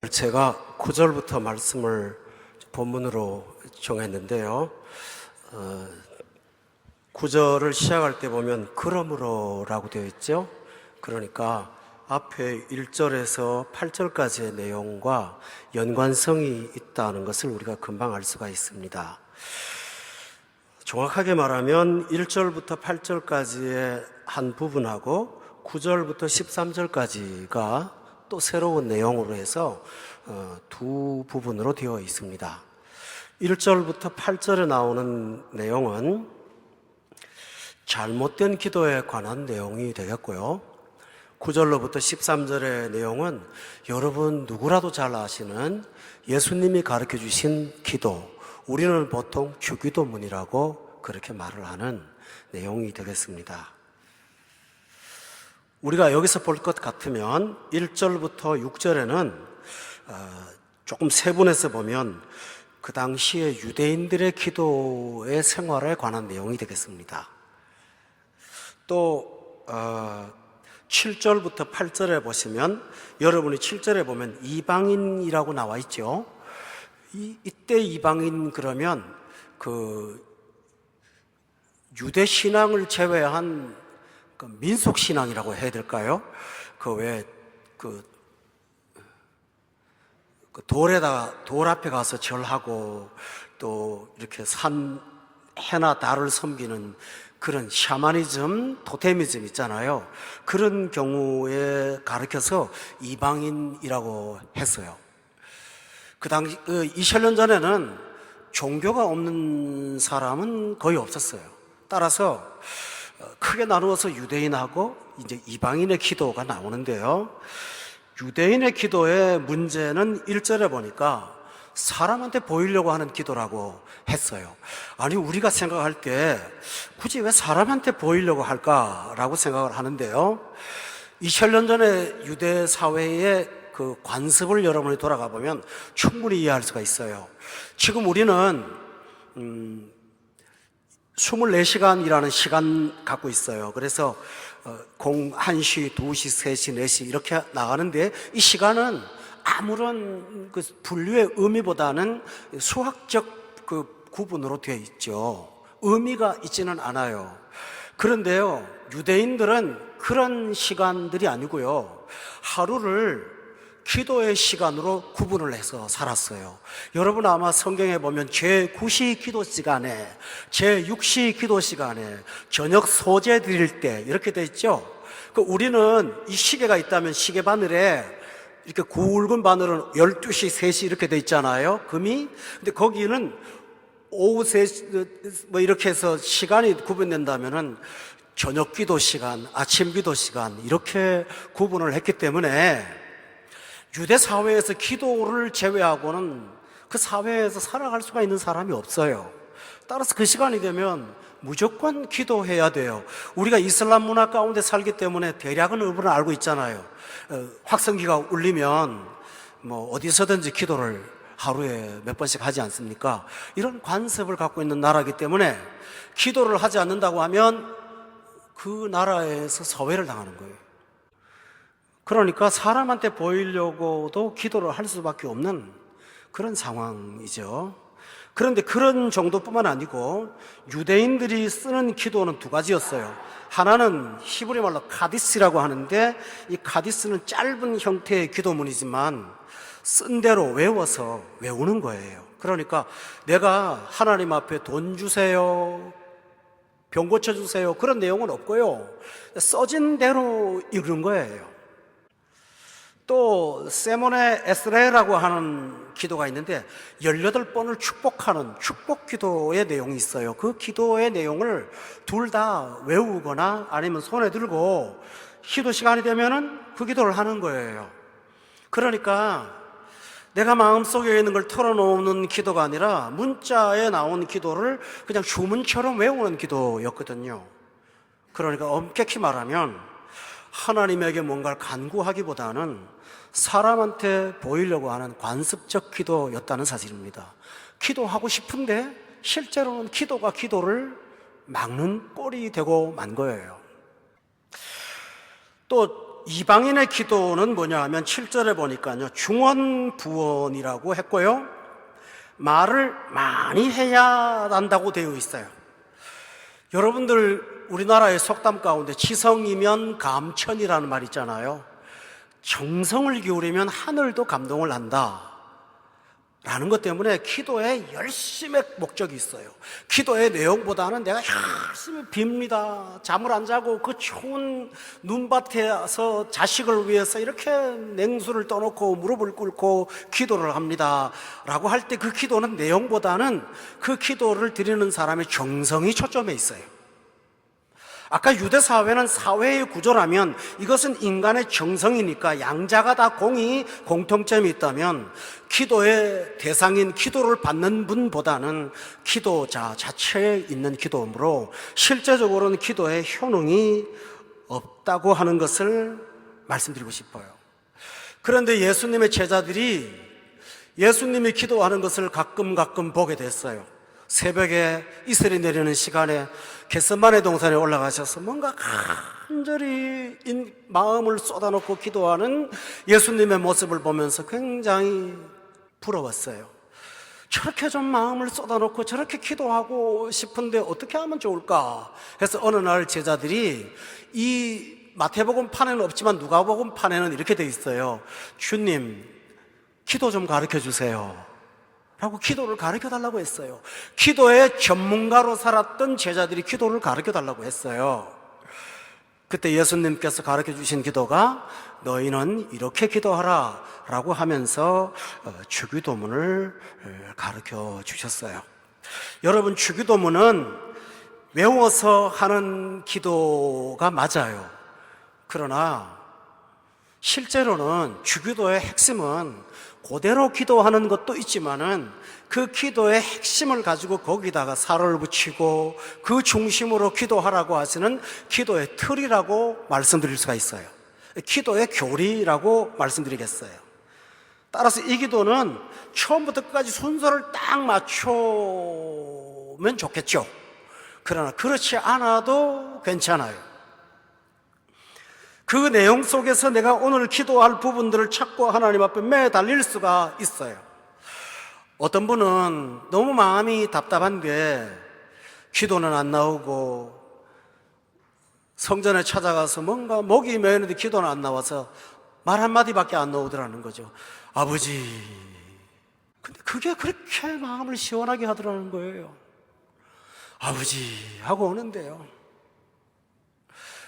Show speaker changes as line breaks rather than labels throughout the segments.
제가 9절부터 말씀을 본문으로 정했는데요. 9절을 시작할 때 보면 그러므로라고 되어 있죠. 그러니까 앞에 1절에서 8절까지의 내용과 연관성이 있다는 것을 우리가 금방 알 수가 있습니다. 정확하게 말하면 1절부터 8절까지의 한 부분하고 9절부터 13절까지가 또 새로운 내용으로 해서 두 부분으로 되어 있습니다. 1절부터 8절에 나오는 내용은 잘못된 기도에 관한 내용이 되겠고요. 9절로부터 13절의 내용은 여러분 누구라도 잘 아시는 예수님이 가르쳐 주신 기도, 우리는 보통 주기도문이라고 그렇게 말을 하는 내용이 되겠습니다. 우리가 여기서 볼 것 같으면 1절부터 6절에는 조금 세분해서 보면 그 당시에 유대인들의 기도의 생활에 관한 내용이 되겠습니다. 또 7절부터 8절에 보시면 여러분이 7절에 보면 이방인이라고 나와 있죠. 이때 이방인 그러면 그 유대 신앙을 제외한 그 민속 신앙이라고 해야 될까요? 돌 앞에 가서 절하고 또 이렇게 해나 달을 섬기는 그런 샤머니즘, 토테미즘 있잖아요. 그런 경우에 가르쳐서 이방인이라고 했어요. 그 당시 2000년 전에는 종교가 없는 사람은 거의 없었어요. 따라서 크게 나누어서 유대인하고 이제 이방인의 기도가 나오는데요. 유대인의 기도의 문제는 1절에 보니까 사람한테 보이려고 하는 기도라고 했어요. 아니, 우리가 생각할 때 굳이 왜 사람한테 보이려고 할까라고 생각을 하는데요. 2000년 전에 유대 사회의 그 관습을 여러분이 돌아가 보면 충분히 이해할 수가 있어요. 지금 우리는 24시간이라는 시간 갖고 있어요. 그래서 1시, 2시, 3시, 4시 이렇게 나가는데 이 시간은 아무런 그 분류의 의미보다는 수학적 그 구분으로 되어 있죠. 의미가 있지는 않아요. 그런데요, 유대인들은 그런 시간들이 아니고요, 하루를 기도의 시간으로 구분을 해서 살았어요. 여러분 아마 성경에 보면 제9시 기도 시간에, 제6시 기도 시간에, 저녁 소재 드릴 때 이렇게 돼 있죠. 우리는 이 시계가 있다면 시계 바늘에 이렇게 굵은 바늘은 12시, 3시 이렇게 돼 있잖아요. 금이. 근데 거기는 오후 3시 뭐 이렇게 해서 시간이 구분된다면은 저녁 기도 시간, 아침 기도 시간 이렇게 구분을 했기 때문에 유대 사회에서 기도를 제외하고는 그 사회에서 살아갈 수가 있는 사람이 없어요. 따라서 그 시간이 되면 무조건 기도해야 돼요. 우리가 이슬람 문화 가운데 살기 때문에 대략은 의문을 알고 있잖아요. 확성기가 울리면 뭐 어디서든지 기도를 하루에 몇 번씩 하지 않습니까? 이런 관습을 갖고 있는 나라이기 때문에 기도를 하지 않는다고 하면 그 나라에서 서회를 당하는 거예요. 그러니까 사람한테 보이려고도 기도를 할 수밖에 없는 그런 상황이죠. 그런데 그런 정도뿐만 아니고 유대인들이 쓰는 기도는 두 가지였어요. 하나는 히브리 말로 카디스라고 하는데 이 카디스는 짧은 형태의 기도문이지만 쓴 대로 외워서 외우는 거예요. 그러니까 내가 하나님 앞에 돈 주세요, 병 고쳐주세요 그런 내용은 없고요, 써진 대로 읽는 거예요. 또 세모네 에스레라고 하는 기도가 있는데 18번을 축복하는 축복 기도의 내용이 있어요. 그 기도의 내용을 둘 다 외우거나 아니면 손에 들고 기도 시간이 되면은 그 기도를 하는 거예요. 그러니까 내가 마음속에 있는 걸 털어놓는 기도가 아니라 문자에 나온 기도를 그냥 주문처럼 외우는 기도였거든요. 그러니까 엄격히 말하면 하나님에게 뭔가를 간구하기보다는 사람한테 보이려고 하는 관습적 기도였다는 사실입니다. 기도하고 싶은데 실제로는 기도가 기도를 막는 꼴이 되고 만 거예요. 또 이방인의 기도는 뭐냐 하면 7절에 보니까요, 중언부언이라고 했고요, 말을 많이 해야 한다고 되어 있어요. 여러분들, 우리나라의 속담 가운데 지성이면 감천이라는 말 있잖아요. 정성을 기울이면 하늘도 감동을 한다 라는 것 때문에 기도에 열심의 목적이 있어요. 기도의 내용보다는 내가 열심히 빕니다. 잠을 안 자고 그 추운 눈밭에서 자식을 위해서 이렇게 냉수를 떠놓고 무릎을 꿇고 기도를 합니다 라고 할 때 그 기도는 내용보다는 그 기도를 드리는 사람의 정성이 초점에 있어요. 아까 유대 사회는 사회의 구조라면 이것은 인간의 정성이니까 양자가 다 공통점이 있다면, 기도의 대상인 기도를 받는 분보다는 기도자 자체에 있는 기도이므로 실제적으로는 기도에 효능이 없다고 하는 것을 말씀드리고 싶어요. 그런데 예수님의 제자들이 예수님이 기도하는 것을 가끔 보게 됐어요. 새벽에 이슬이 내리는 시간에 겟세마네 동산에 올라가셔서 뭔가 간절히 마음을 쏟아놓고 기도하는 예수님의 모습을 보면서 굉장히 부러웠어요. 저렇게 좀 마음을 쏟아놓고 저렇게 기도하고 싶은데 어떻게 하면 좋을까? 그래서 어느 날 제자들이, 이 마태복음 판에는 없지만 누가복음 판에는 이렇게 돼 있어요. 주님, 기도 좀 가르쳐 주세요 라고 기도를 가르쳐 달라고 했어요. 기도의 전문가로 살았던 제자들이 기도를 가르쳐 달라고 했어요. 그때 예수님께서 가르쳐 주신 기도가 너희는 이렇게 기도하라 라고 하면서 주기도문을 가르쳐 주셨어요. 여러분, 주기도문은 외워서 하는 기도가 맞아요. 그러나 실제로는 주기도의 핵심은 그대로 기도하는 것도 있지만은 그 기도의 핵심을 가지고 거기다가 살을 붙이고 그 중심으로 기도하라고 하시는 기도의 틀이라고 말씀드릴 수가 있어요. 기도의 교리라고 말씀드리겠어요. 따라서 이 기도는 처음부터 끝까지 순서를 딱 맞추면 좋겠죠. 그러나 그렇지 않아도 괜찮아요. 그 내용 속에서 내가 오늘 기도할 부분들을 찾고 하나님 앞에 매달릴 수가 있어요. 어떤 분은 너무 마음이 답답한 게 기도는 안 나오고 성전에 찾아가서 뭔가 목이 메이는데 기도는 안 나와서 말 한마디밖에 안 나오더라는 거죠. 아버지. 근데 그게 그렇게 마음을 시원하게 하더라는 거예요. 아버지 하고 오는데요,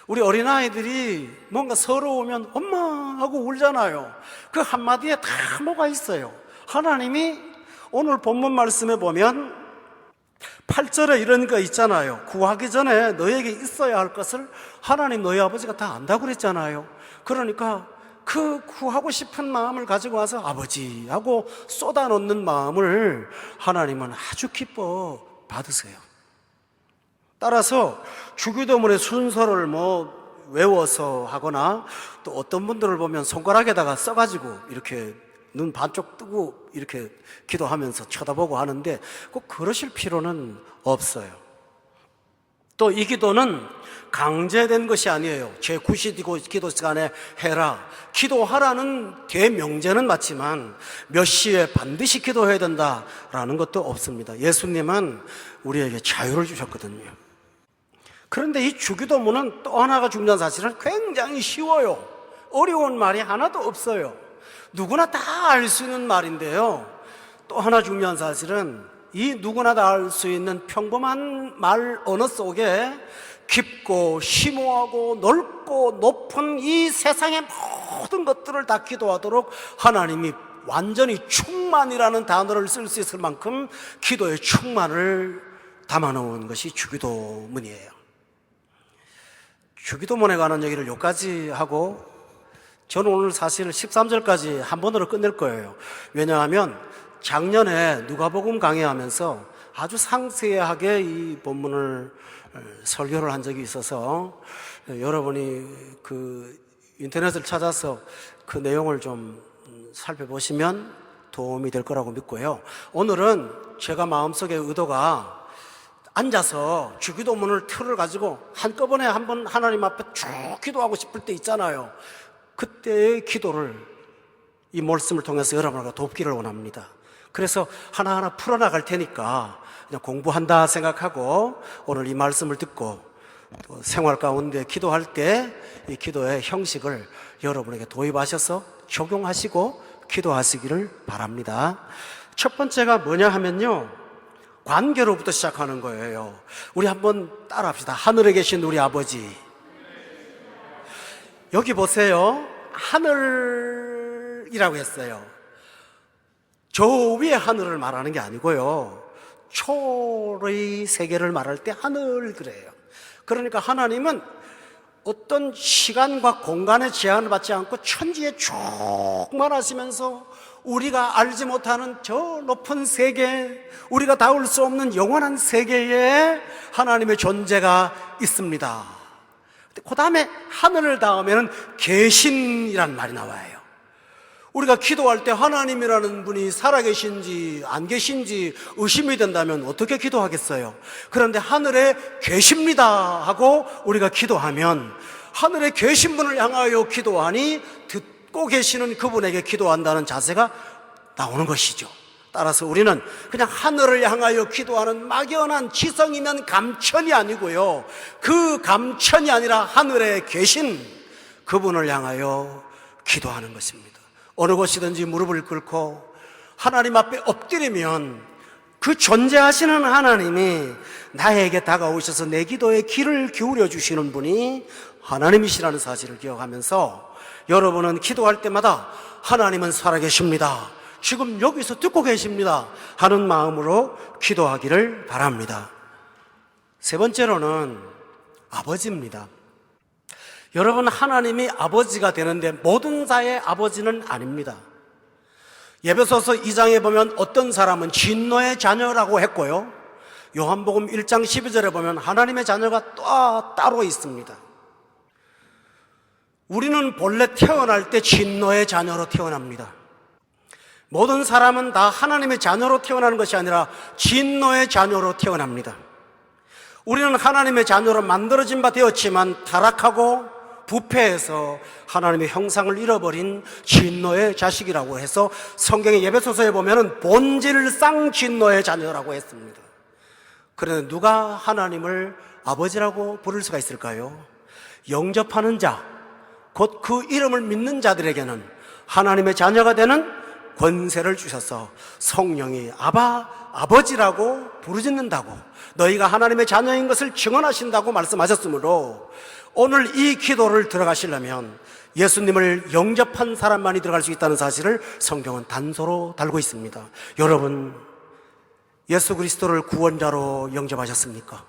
우리 어린아이들이 뭔가 서러우면 엄마 하고 울잖아요. 그 한마디에 다 뭐가 있어요. 하나님이 오늘 본문 말씀에 보면 8절에 이런 거 있잖아요. 구하기 전에 너에게 있어야 할 것을 하나님 너희 아버지가 다 안다고 그랬잖아요. 그러니까 그 구하고 싶은 마음을 가지고 와서 아버지 하고 쏟아놓는 마음을 하나님은 아주 기뻐 받으세요. 따라서 주기도문의 순서를 외워서 하거나, 또 어떤 분들을 보면 손가락에다가 써가지고 이렇게 눈 반쪽 뜨고 이렇게 기도하면서 쳐다보고 하는데 꼭 그러실 필요는 없어요. 또 이 기도는 강제된 것이 아니에요. 제9시 기도 시간에 해라. 기도하라는 대명제는 맞지만 몇 시에 반드시 기도해야 된다라는 것도 없습니다. 예수님은 우리에게 자유를 주셨거든요. 그런데 이 주기도문은 또 하나가 중요한 사실은 굉장히 쉬워요. 어려운 말이 하나도 없어요. 누구나 다 알 수 있는 말인데요, 또 하나 중요한 사실은 이 누구나 다 알 수 있는 평범한 말 언어 속에 깊고 심오하고 넓고 높은 이 세상의 모든 것들을 다 기도하도록 하나님이 완전히 충만이라는 단어를 쓸 수 있을 만큼 기도의 충만을 담아놓은 것이 주기도문이에요. 주기도문에 관한 얘기를 여기까지 하고, 저는 오늘 사실 13절까지 한 번으로 끝낼 거예요. 왜냐하면 작년에 누가복음 강의하면서 아주 상세하게 이 본문을 설교를 한 적이 있어서 여러분이 그 인터넷을 찾아서 그 내용을 좀 살펴보시면 도움이 될 거라고 믿고요. 오늘은 제가 마음속의 의도가 앉아서 주기도문을 틀을 가지고 한꺼번에 한번 하나님 앞에 쭉 기도하고 싶을 때 있잖아요. 그때의 기도를 이 말씀을 통해서 여러분과 돕기를 원합니다. 그래서 하나하나 풀어나갈 테니까 그냥 공부한다 생각하고 오늘 이 말씀을 듣고 또 생활 가운데 기도할 때 이 기도의 형식을 여러분에게 도입하셔서 적용하시고 기도하시기를 바랍니다. 첫 번째가 뭐냐 하면요, 관계로부터 시작하는 거예요. 우리 한번 따라합시다. 하늘에 계신 우리 아버지. 여기 보세요. 하늘이라고 했어요. 저 위에 하늘을 말하는 게 아니고요, 초의 세계를 말할 때 하늘 그래요. 그러니까 하나님은 어떤 시간과 공간의 제한을 받지 않고 천지에 충만하시면서 우리가 알지 못하는 저 높은 세계, 우리가 닿을 수 없는 영원한 세계에 하나님의 존재가 있습니다. 그 다음에 하늘을 다음에는 계신이란 말이 나와요. 우리가 기도할 때 하나님이라는 분이 살아계신지 안 계신지 의심이 된다면 어떻게 기도하겠어요? 그런데 하늘에 계십니다 하고 우리가 기도하면 하늘에 계신 분을 향하여 기도하니 듣고 계시는 그분에게 기도한다는 자세가 나오는 것이죠. 따라서 우리는 그냥 하늘을 향하여 기도하는 막연한 지성이면 감천이 아니고요, 그 감천이 아니라 하늘에 계신 그분을 향하여 기도하는 것입니다. 어느 곳이든지 무릎을 꿇고 하나님 앞에 엎드리면 그 존재하시는 하나님이 나에게 다가오셔서 내 기도에 귀를 기울여 주시는 분이 하나님이시라는 사실을 기억하면서 여러분은 기도할 때마다 하나님은 살아계십니다, 지금 여기서 듣고 계십니다 하는 마음으로 기도하기를 바랍니다. 세 번째로는 아버지입니다. 여러분, 하나님이 아버지가 되는데 모든 자의 아버지는 아닙니다. 에베소서 2장에 보면 어떤 사람은 진노의 자녀라고 했고요, 요한복음 1장 12절에 보면 하나님의 자녀가 또 따로 있습니다. 우리는 본래 태어날 때 진노의 자녀로 태어납니다. 모든 사람은 다 하나님의 자녀로 태어나는 것이 아니라 진노의 자녀로 태어납니다. 우리는 하나님의 자녀로 만들어진 바 되었지만 타락하고 부패해서 하나님의 형상을 잃어버린 진노의 자식이라고 해서 성경의 에베소서에 보면은 본질상 진노의 자녀라고 했습니다. 그런데 누가 하나님을 아버지라고 부를 수가 있을까요? 영접하는 자, 곧 그 이름을 믿는 자들에게는 하나님의 자녀가 되는 권세를 주셔서 성령이 아바, 아버지라고 부르짖는다고, 너희가 하나님의 자녀인 것을 증언하신다고 말씀하셨으므로 오늘 이 기도를 들어가시려면 예수님을 영접한 사람만이 들어갈 수 있다는 사실을 성경은 단서로 달고 있습니다. 여러분, 예수 그리스도를 구원자로 영접하셨습니까?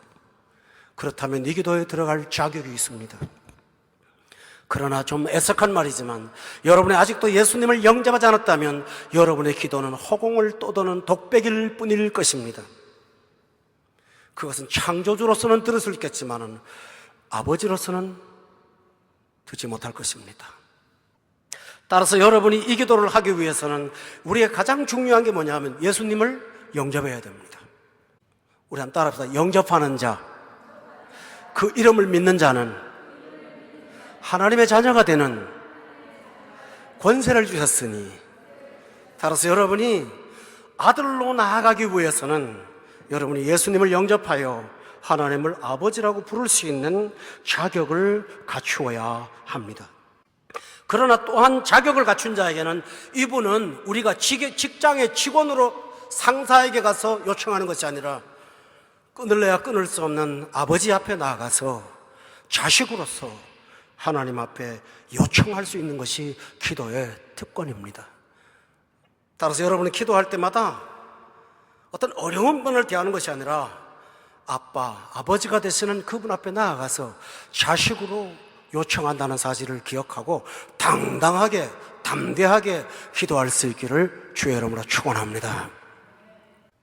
그렇다면 이 기도에 들어갈 자격이 있습니다. 그러나 좀 애석한 말이지만 여러분이 아직도 예수님을 영접하지 않았다면 여러분의 기도는 허공을 떠도는 독백일 뿐일 것입니다. 그것은 창조주로서는 들을 수 있겠지만 아버지로서는 듣지 못할 것입니다. 따라서 여러분이 이 기도를 하기 위해서는 우리의 가장 중요한 게 뭐냐 하면 예수님을 영접해야 됩니다. 우리 한번 따라합시다. 영접하는 자, 그 이름을 믿는 자는 하나님의 자녀가 되는 권세를 주셨으니, 따라서 여러분이 아들로 나아가기 위해서는 여러분이 예수님을 영접하여 하나님을 아버지라고 부를 수 있는 자격을 갖추어야 합니다. 그러나 또한 자격을 갖춘 자에게는 이분은 우리가 직장의 직원으로 상사에게 가서 요청하는 것이 아니라 끊을래야 끊을 수 없는 아버지 앞에 나아가서 자식으로서 하나님 앞에 요청할 수 있는 것이 기도의 특권입니다. 따라서 여러분이 기도할 때마다 어떤 어려운 분을 대하는 것이 아니라 아빠, 아버지가 되시는 그분 앞에 나아가서 자식으로 요청한다는 사실을 기억하고 당당하게, 담대하게 기도할 수 있기를 주의 이름으로 축원합니다.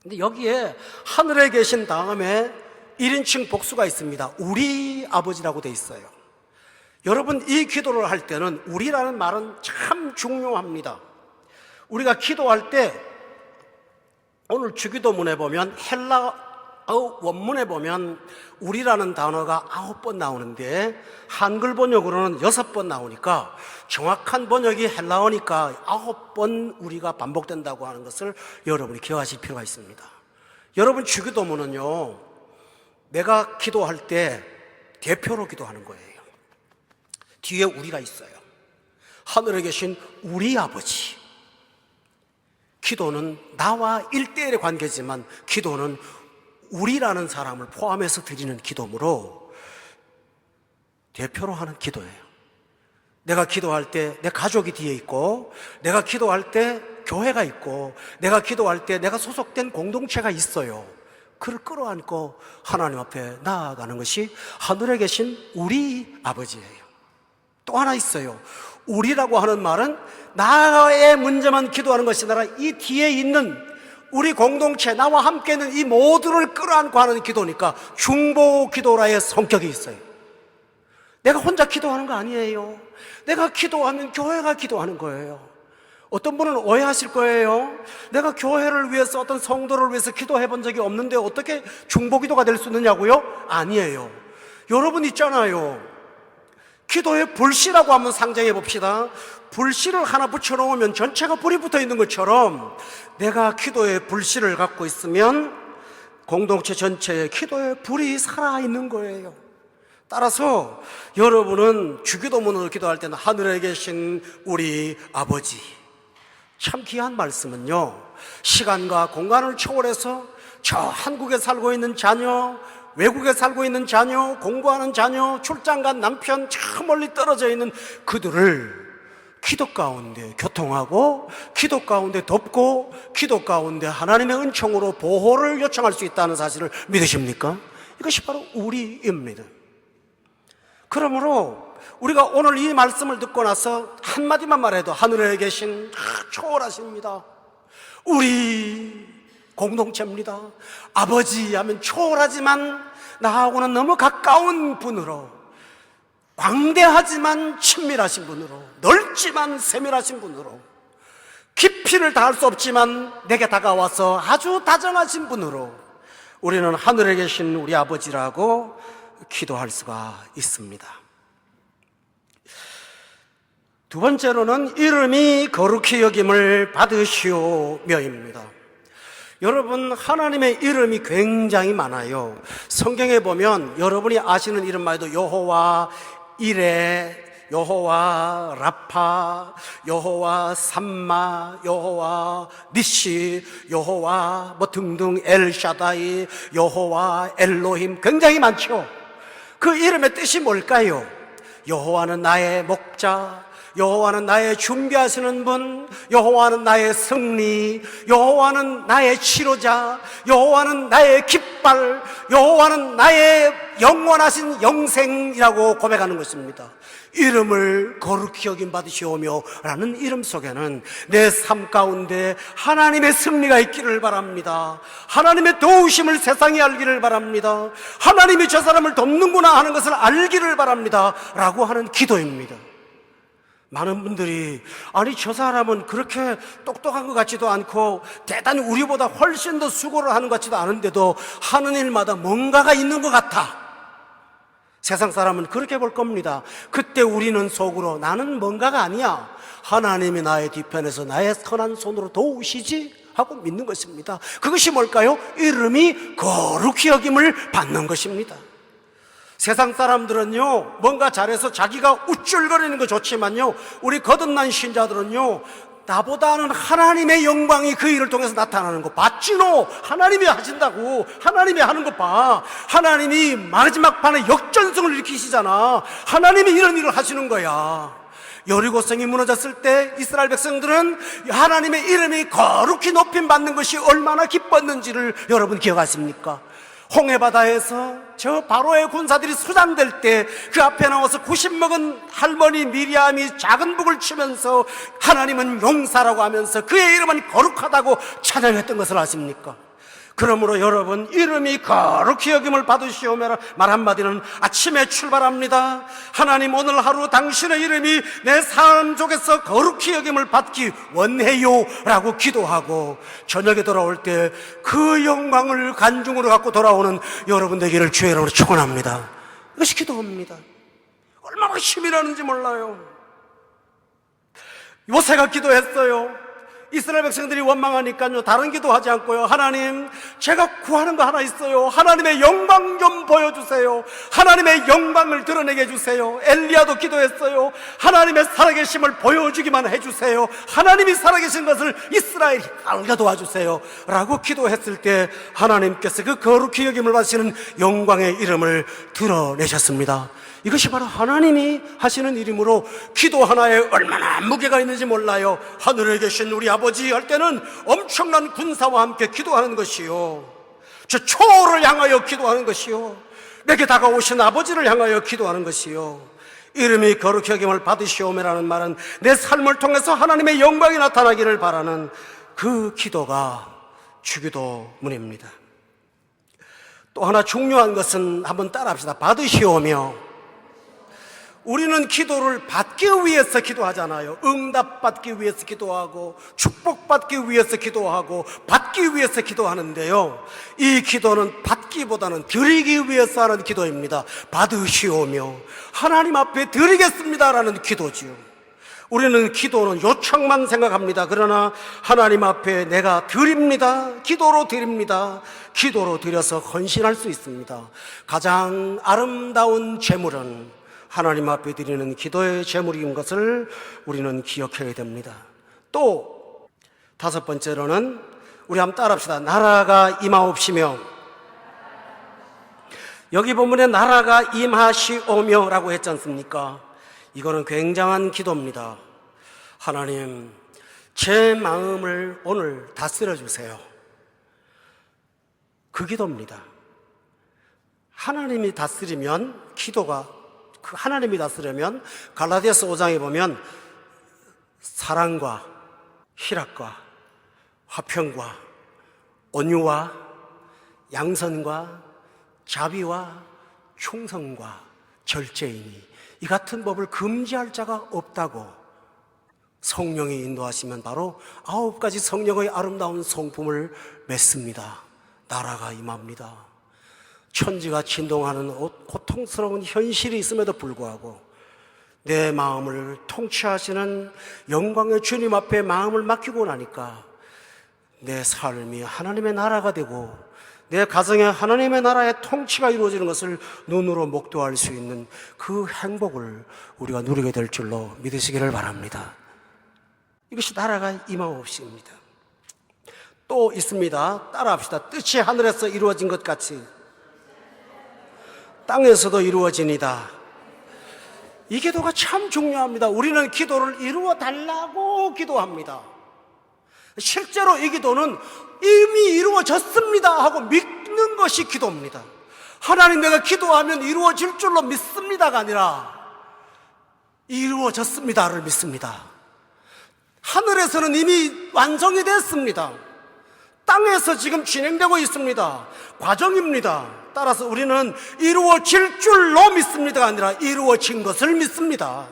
근데 여기에 하늘에 계신 다음에 1인칭 복수가 있습니다. 우리 아버지라고 돼 있어요. 여러분, 이 기도를 할 때는 우리라는 말은 참 중요합니다. 우리가 기도할 때 오늘 주기도문에 보면 헬라 원문에 보면 우리라는 단어가 9번 나오는데 한글 번역으로는 6번 나오니까 정확한 번역이 헬라어니까 9번 우리가 반복된다고 하는 것을 여러분이 기억하실 필요가 있습니다. 여러분, 주기도문은요, 내가 기도할 때 대표로 기도하는 거예요. 뒤에 우리가 있어요. 하늘에 계신 우리 아버지. 기도는 나와 1대1의 관계지만 기도는 우리라는 사람을 포함해서 드리는 기도므로 대표로 하는 기도예요. 내가 기도할 때 내 가족이 뒤에 있고, 내가 기도할 때 교회가 있고, 내가 기도할 때 내가 소속된 공동체가 있어요. 그를 끌어안고 하나님 앞에 나아가는 것이 하늘에 계신 우리 아버지예요. 또 하나 있어요. 우리라고 하는 말은 나의 문제만 기도하는 것이 아니라 이 뒤에 있는 우리 공동체, 나와 함께 있는 이 모두를 끌어안고 하는 기도니까 중보 기도라의 성격이 있어요. 내가 혼자 기도하는 거 아니에요. 내가 기도하면 교회가 기도하는 거예요. 어떤 분은 오해하실 거예요. 내가 교회를 위해서, 어떤 성도를 위해서 기도해 본 적이 없는데 어떻게 중보 기도가 될 수 있느냐고요? 아니에요. 여러분 있잖아요, 기도에 불씨라고 한번 상정해 봅시다. 불씨를 하나 붙여놓으면 전체가 불이 붙어 있는 것처럼 내가 기도에 불씨를 갖고 있으면 공동체 전체에 기도에 불이 살아있는 거예요. 따라서 여러분은 주기도문으로 기도할 때는 하늘에 계신 우리 아버지, 참 귀한 말씀은요, 시간과 공간을 초월해서 저 한국에 살고 있는 자녀, 외국에 살고 있는 자녀, 공부하는 자녀, 출장 간 남편, 저 멀리 떨어져 있는 그들을 기도 가운데 교통하고, 기도 가운데 돕고, 기도 가운데 하나님의 은총으로 보호를 요청할 수 있다는 사실을 믿으십니까? 이것이 바로 우리입니다. 그러므로 우리가 오늘 이 말씀을 듣고 나서 한마디만 말해도 하늘에 계신 초월하십니다, 우리 공동체입니다, 아버지 하면 초월하지만 나하고는 너무 가까운 분으로, 광대하지만 친밀하신 분으로, 넓지만 세밀하신 분으로, 깊이를 다할 수 없지만 내게 다가와서 아주 다정하신 분으로 우리는 하늘에 계신 우리 아버지라고 기도할 수가 있습니다. 두 번째로는 이름이 거룩히 여김을 받으시오며입니다. 여러분, 하나님의 이름이 굉장히 많아요. 성경에 보면 여러분이 아시는 이름만 해도 여호와 이레, 여호와 라파, 여호와 삼마, 여호와 니시, 여호와 뭐 등등, 엘샤다이, 여호와 엘로힘, 굉장히 많죠. 그 이름의 뜻이 뭘까요? 여호와는 나의 목자, 여호와는 나의 준비하시는 분, 여호와는 나의 승리, 여호와는 나의 치료자, 여호와는 나의 깃발, 여호와는 나의 영원하신 영생이라고 고백하는 것입니다. 이름을 거룩히 여김 받으시오며 라는 이름 속에는 내 삶 가운데 하나님의 승리가 있기를 바랍니다. 하나님의 도우심을 세상이 알기를 바랍니다. 하나님이 저 사람을 돕는구나 하는 것을 알기를 바랍니다 라고 하는 기도입니다. 많은 분들이, 아니 저 사람은 그렇게 똑똑한 것 같지도 않고 대단히 우리보다 훨씬 더 수고를 하는 것 같지도 않은데도 하는 일마다 뭔가가 있는 것 같아. 세상 사람은 그렇게 볼 겁니다. 그때 우리는 속으로, 나는 뭔가가 아니야, 하나님이 나의 뒤편에서 나의 선한 손으로 도우시지 하고 믿는 것입니다. 그것이 뭘까요? 이름이 거룩히 여김을 받는 것입니다. 세상 사람들은요, 뭔가 잘해서 자기가 우쭐거리는 거 좋지만요, 우리 거듭난 신자들은요, 나보다는 하나님의 영광이 그 일을 통해서 나타나는 거 봤지노? 하나님이 하신다고, 하나님이 하는 거 봐. 하나님이 마지막 판에 역전승을 일으키시잖아. 하나님이 이런 일을 하시는 거야. 여리고성이 무너졌을 때 이스라엘 백성들은 하나님의 이름이 거룩히 높임 받는 것이 얼마나 기뻤는지를 여러분 기억하십니까? 홍해바다에서 저 바로의 군사들이 수장될 때 그 앞에 나와서 90 먹은 할머니 미리암이 작은 북을 치면서 하나님은 용사라고 하면서 그의 이름은 거룩하다고 찬양했던 것을 아십니까? 그러므로 여러분, 이름이 거룩히 여김을 받으시오며 말 한마디는 아침에 출발합니다. 하나님, 오늘 하루 당신의 이름이 내 삶 속에서 거룩히 여김을 받기 원해요 라고 기도하고, 저녁에 돌아올 때 그 영광을 간증으로 갖고 돌아오는 여러분 되기를 주의 이름으로 축원합니다. 이것이 기도입니다. 얼마나 힘이 나는지 몰라요. 모세가 기도했어요. 이스라엘 백성들이 원망하니까요, 다른 기도하지 않고요, 하나님, 제가 구하는 거 하나 있어요. 하나님의 영광 좀 보여주세요. 하나님의 영광을 드러내게 해주세요. 엘리야도 기도했어요. 하나님의 살아계심을 보여주기만 해주세요. 하나님이 살아계신 것을 이스라엘이 알게 도와주세요 라고 기도했을 때, 하나님께서 그 거룩히 여김을 받으시는 영광의 이름을 드러내셨습니다. 이것이 바로 하나님이 하시는 일이므로 기도 하나에 얼마나 무게가 있는지 몰라요. 하늘에 계신 우리 아버지 할 때는 엄청난 군사와 함께 기도하는 것이요, 저 초를 향하여 기도하는 것이요, 내게 다가오신 아버지를 향하여 기도하는 것이요, 이름이 거룩히 여김을 받으시오매라는 말은 내 삶을 통해서 하나님의 영광이 나타나기를 바라는 그 기도가 주기도문입니다. 또 하나 중요한 것은 한번 따라합시다. 받으시오며. 우리는 기도를 받기 위해서 기도하잖아요. 응답받기 위해서 기도하고, 축복받기 위해서 기도하고, 받기 위해서 기도하는데요, 이 기도는 받기보다는 드리기 위해서 하는 기도입니다. 받으시오며, 하나님 앞에 드리겠습니다라는 기도지요. 우리는 기도는 요청만 생각합니다. 그러나 하나님 앞에 내가 드립니다, 기도로 드립니다, 기도로 드려서 헌신할 수 있습니다. 가장 아름다운 제물은 하나님 앞에 드리는 기도의 제물인 것을 우리는 기억해야 됩니다. 또 다섯 번째로는, 우리 한번 따라합시다. 나라가 임하옵시며. 여기 본문에 나라가 임하시오며 라고 했지 않습니까? 이거는 굉장한 기도입니다. 하나님, 제 마음을 오늘 다스려 주세요. 그 기도입니다. 하나님이 다스리면, 기도가 하나님이 다스리면, 갈라디아서 5장에 보면 사랑과 희락과 화평과 온유와 양선과 자비와 충성과 절제이니 이 같은 법을 금지할 자가 없다고 성령이 인도하시면 바로 9가지 성령의 아름다운 성품을 맺습니다. 나라가 임합니다. 천지가 진동하는 고통스러운 현실이 있음에도 불구하고 내 마음을 통치하시는 영광의 주님 앞에 마음을 맡기고 나니까 내 삶이 하나님의 나라가 되고 내 가정에 하나님의 나라의 통치가 이루어지는 것을 눈으로 목도할 수 있는 그 행복을 우리가 누리게 될 줄로 믿으시기를 바랍니다. 이것이 나라가 임하옵시입니다. 또 있습니다. 따라합시다. 뜻이 하늘에서 이루어진 것 같이 땅에서도 이루어지니다. 이 기도가 참 중요합니다. 우리는 기도를 이루어 달라고 기도합니다. 실제로 이 기도는 이미 이루어졌습니다 하고 믿는 것이 기도입니다. 하나님, 내가 기도하면 이루어질 줄로 믿습니다가 아니라 이루어졌습니다를 믿습니다. 하늘에서는 이미 완성이 됐습니다. 땅에서 지금 진행되고 있습니다. 과정입니다. 따라서 우리는 이루어질 줄로 믿습니다가 아니라 이루어진 것을 믿습니다.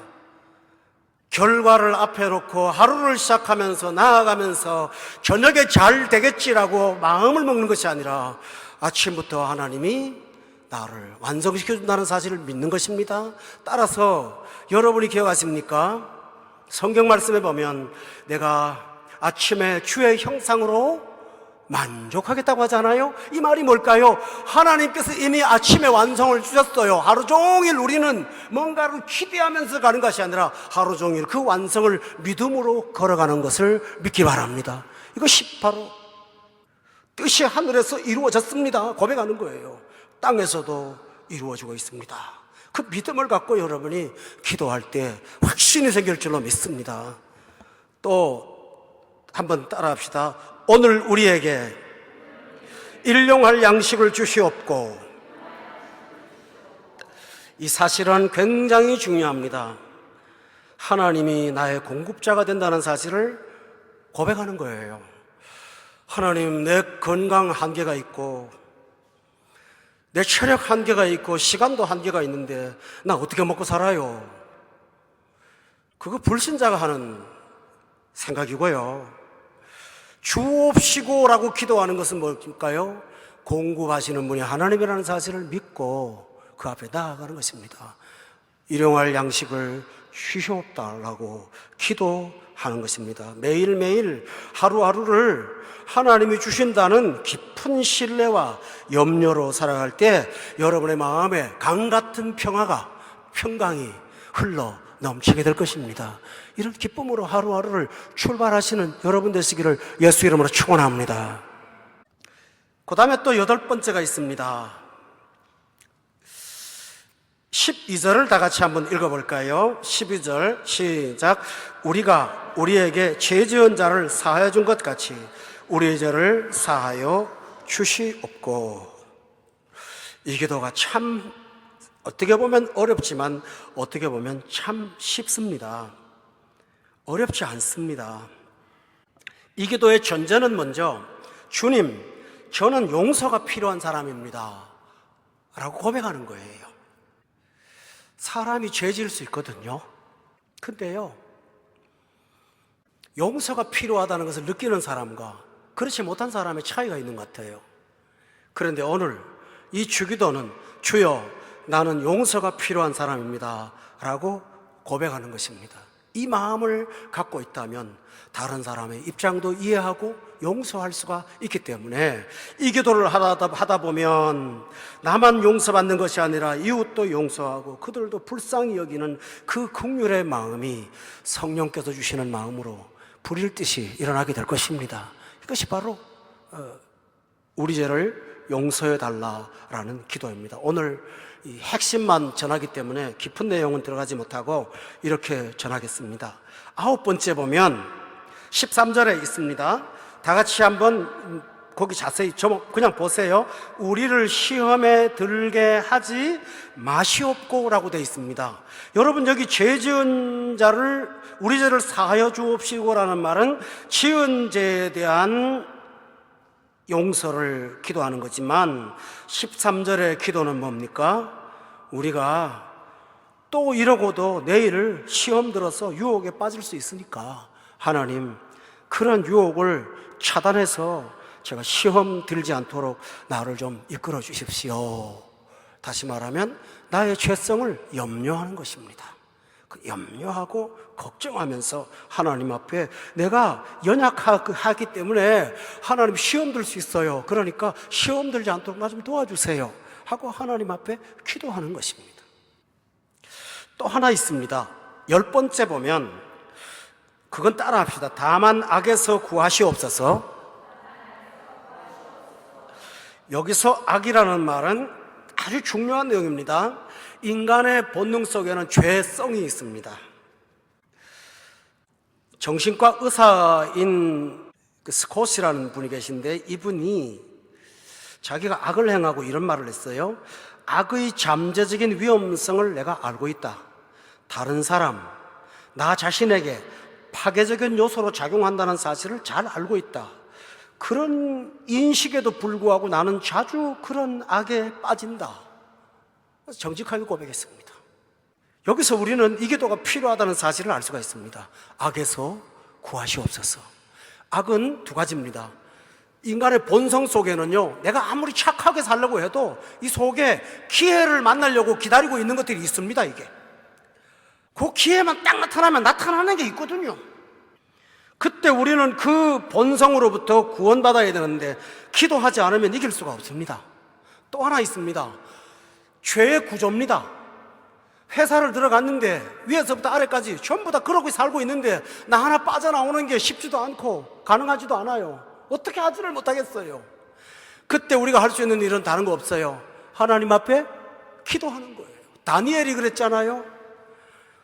결과를 앞에 놓고 하루를 시작하면서 나아가면서 저녁에 잘 되겠지라고 마음을 먹는 것이 아니라 아침부터 하나님이 나를 완성시켜준다는 사실을 믿는 것입니다. 따라서 여러분이 기억하십니까? 성경 말씀에 보면 내가 아침에 주의 형상으로 만족하겠다고 하잖아요. 이 말이 뭘까요? 하나님께서 이미 아침에 완성을 주셨어요. 하루 종일 우리는 뭔가를 기대하면서 가는 것이 아니라 하루 종일 그 완성을 믿음으로 걸어가는 것을 믿기 바랍니다. 이것이 바로 뜻이 하늘에서 이루어졌습니다 고백하는 거예요. 땅에서도 이루어지고 있습니다. 그 믿음을 갖고 여러분이 기도할 때 확신이 생길 줄로 믿습니다. 또 한번 따라합시다. 오늘 우리에게 일용할 양식을 주시옵고. 이 사실은 굉장히 중요합니다. 하나님이 나의 공급자가 된다는 사실을 고백하는 거예요. 하나님, 내 건강 한계가 있고 내 체력 한계가 있고 시간도 한계가 있는데 나 어떻게 먹고 살아요? 그거 불신자가 하는 생각이고요. 주옵시고라고 기도하는 것은 뭘까요? 공급하시는 분이 하나님이라는 사실을 믿고 그 앞에 나아가는 것입니다. 일용할 양식을 주시옵달라고 기도하는 것입니다. 매일매일 하루하루를 하나님이 주신다는 깊은 신뢰와 염려로 살아갈 때 여러분의 마음에 강 같은 평강이 흘러 넘치게 될 것입니다. 이런 기쁨으로 하루하루를 출발하시는 여러분 되시기를 예수 이름으로 축원합니다. 그 다음에 또 8번째가 있습니다. 12절을 다 같이 한번 읽어볼까요? 12절 시작. 우리가 우리에게 죄 지은 자를 사하여 준 것 같이 우리의 죄를 사하여 주시옵고. 이 기도가 참 어떻게 보면 어렵지만 어떻게 보면 참 쉽습니다. 어렵지 않습니다. 이 기도의 전제는 먼저 주님, 저는 용서가 필요한 사람입니다 라고 고백하는 거예요. 사람이 죄 지을 수 있거든요. 근데요, 용서가 필요하다는 것을 느끼는 사람과 그렇지 못한 사람의 차이가 있는 것 같아요. 그런데 오늘 이 주기도는 주여, 나는 용서가 필요한 사람입니다 라고 고백하는 것입니다. 이 마음을 갖고 있다면 다른 사람의 입장도 이해하고 용서할 수가 있기 때문에 이 기도를 하다 보면 나만 용서받는 것이 아니라 이웃도 용서하고 그들도 불쌍히 여기는 그 긍휼의 마음이 성령께서 주시는 마음으로 불일 듯이 일어나게 될 것입니다. 이것이 바로 우리 죄를 용서해 달라라는 기도입니다. 오늘 이 핵심만 전하기 때문에 깊은 내용은 들어가지 못하고 이렇게 전하겠습니다. 9번째 보면 13절에 있습니다. 다 같이 한번 거기 자세히 그냥 보세요. 우리를 시험에 들게 하지 마시옵고라고 되어 있습니다. 여러분, 여기 죄 지은 자를 우리 죄를 사하여 주옵시고라는 말은 지은 죄에 대한 용서를 기도하는 거지만 13절의 기도는 뭡니까? 우리가 또 이러고도 내일 시험 들어서 유혹에 빠질 수 있으니까 하나님, 그런 유혹을 차단해서 제가 시험 들지 않도록 나를 좀 이끌어 주십시오. 다시 말하면 나의 죄성을 염려하는 것입니다. 그 염려하고 걱정하면서 하나님 앞에 내가 연약하기 때문에 하나님 시험 들 수 있어요. 그러니까 시험 들지 않도록 나 좀 도와주세요 하고 하나님 앞에 기도하는 것입니다. 또 하나 있습니다. 10번째 보면 그건 따라 합시다. 다만 악에서 구하시옵소서. 여기서 악이라는 말은 아주 중요한 내용입니다. 인간의 본능 속에는 죄성이 있습니다. 정신과 의사인 스콧이라는 분이 계신데 이분이 자기가 악을 행하고 이런 말을 했어요. 악의 잠재적인 위험성을 내가 알고 있다. 다른 사람, 나 자신에게 파괴적인 요소로 작용한다는 사실을 잘 알고 있다. 그런 인식에도 불구하고 나는 자주 그런 악에 빠진다. 정직하게 고백했습니다. 여기서 우리는 이 기도가 필요하다는 사실을 알 수가 있습니다. 악에서 구하시옵소서. 악은 두 가지입니다. 인간의 본성 속에는요, 내가 아무리 착하게 살려고 해도 이 속에 기회를 만나려고 기다리고 있는 것들이 있습니다. 이게 그 기회만 딱 나타나면 나타나는 게 있거든요. 그때 우리는 그 본성으로부터 구원받아야 되는데 기도하지 않으면 이길 수가 없습니다. 또 하나 있습니다. 죄의 구조입니다. 회사를 들어갔는데 위에서부터 아래까지 전부 다 그러고 살고 있는데 나 하나 빠져나오는 게 쉽지도 않고 가능하지도 않아요. 어떻게 하지를 못하겠어요. 그때 우리가 할 수 있는 일은 다른 거 없어요. 하나님 앞에 기도하는 거예요. 다니엘이 그랬잖아요.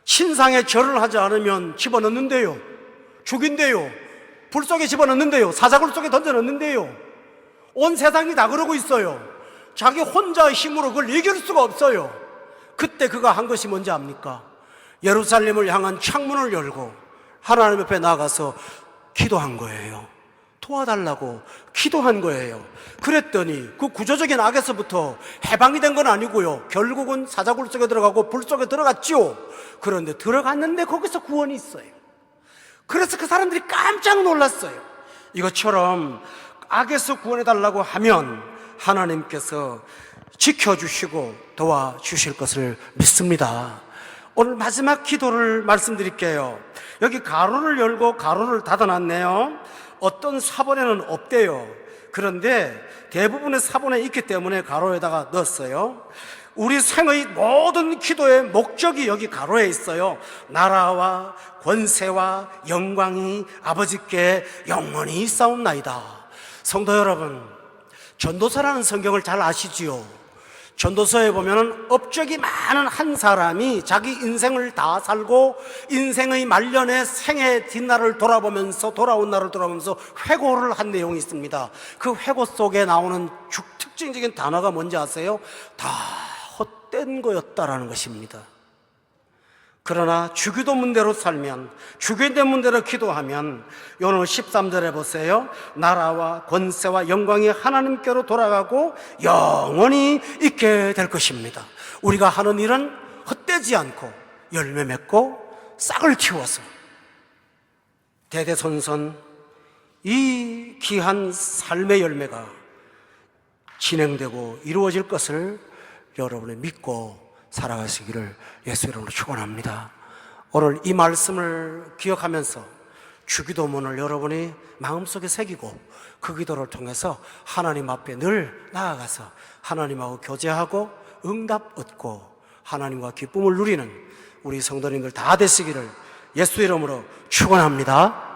신상에 절을 하지 않으면 집어넣는데요, 죽인대요, 불 속에 집어넣는데요, 사자굴 속에 던져넣는데요. 온 세상이 다 그러고 있어요. 자기 혼자의 힘으로 그걸 이길 수가 없어요. 그때 그가 한 것이 뭔지 압니까? 예루살렘을 향한 창문을 열고 하나님 옆에 나가서 기도한 거예요. 도와달라고 기도한 거예요. 그랬더니 그 구조적인 악에서부터 해방이 된 건 아니고요. 결국은 사자굴 속에 들어가고 불 속에 들어갔죠. 그런데 들어갔는데 거기서 구원이 있어요. 그래서 그 사람들이 깜짝 놀랐어요. 이것처럼 악에서 구원해달라고 하면 하나님께서 지켜주시고 도와주실 것을 믿습니다. 오늘 마지막 기도를 말씀드릴게요. 여기 가로를 열고 가로를 닫아놨네요. 어떤 사본에는 없대요. 그런데 대부분의 사본에 있기 때문에 가로에다가 넣었어요. 우리 생의 모든 기도의 목적이 여기 가로에 있어요. 나라와 권세와 영광이 아버지께 영원히 있사옵나이다. 성도 여러분, 전도서라는 성경을 잘 아시지요? 전도서에 보면은 업적이 많은 한 사람이 자기 인생을 다 살고 인생의 말년에 생애 뒷날을 돌아보면서 돌아온 날을 돌아보면서 회고를 한 내용이 있습니다. 그 회고 속에 나오는 특징적인 단어가 뭔지 아세요? 다 헛된 거였다라는 것입니다. 그러나 주기도문대로 살면, 주기도문대로 기도하면 오늘 13절에 보세요. 나라와 권세와 영광이 하나님께로 돌아가고 영원히 있게 될 것입니다. 우리가 하는 일은 헛되지 않고 열매 맺고 싹을 틔워서 대대손손 이 귀한 삶의 열매가 진행되고 이루어질 것을 여러분이 믿고 살아가시기를 예수 이름으로 축원합니다. 오늘 이 말씀을 기억하면서 주기도문을 여러분이 마음속에 새기고 그 기도를 통해서 하나님 앞에 늘 나아가서 하나님하고 교제하고 응답 얻고 하나님과 기쁨을 누리는 우리 성도님들 다 되시기를 예수 이름으로 축원합니다.